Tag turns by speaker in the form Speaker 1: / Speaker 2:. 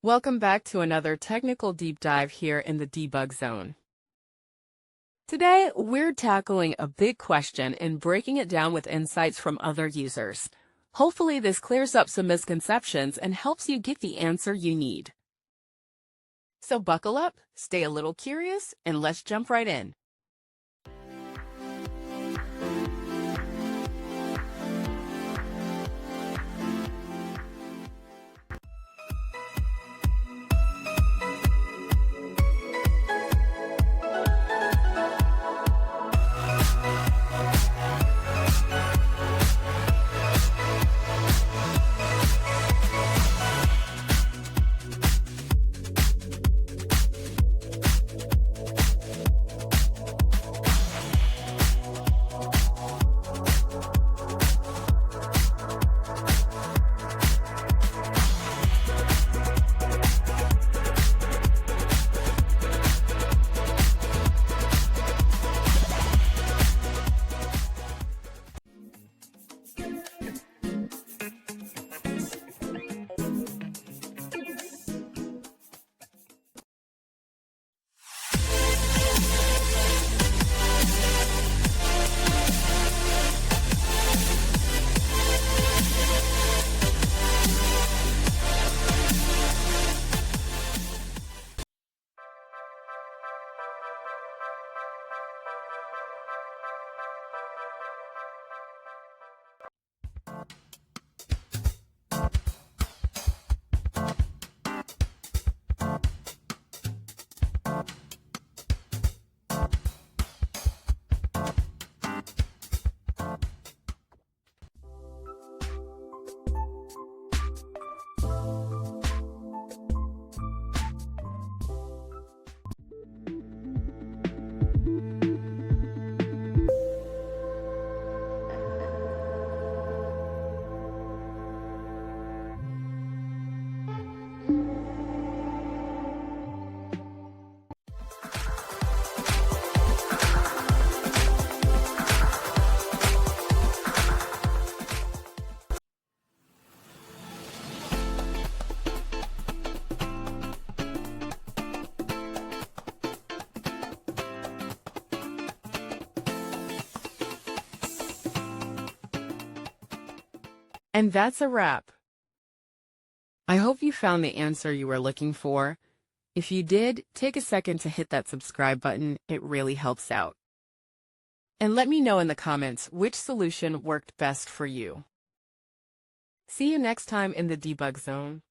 Speaker 1: Welcome back to another technical deep dive here in the debug zone. Today, we're tackling a big question and breaking it down with insights from other users. Hopefully, this clears up some misconceptions and helps you get the answer you need. So buckle up, stay a little curious, and let's jump right in. And that's a wrap. I hope you found the answer you were looking for. If you did, take a second to hit that subscribe button. It really helps out. And let me know in the comments which solution worked best for you. See you next time in the debug zone.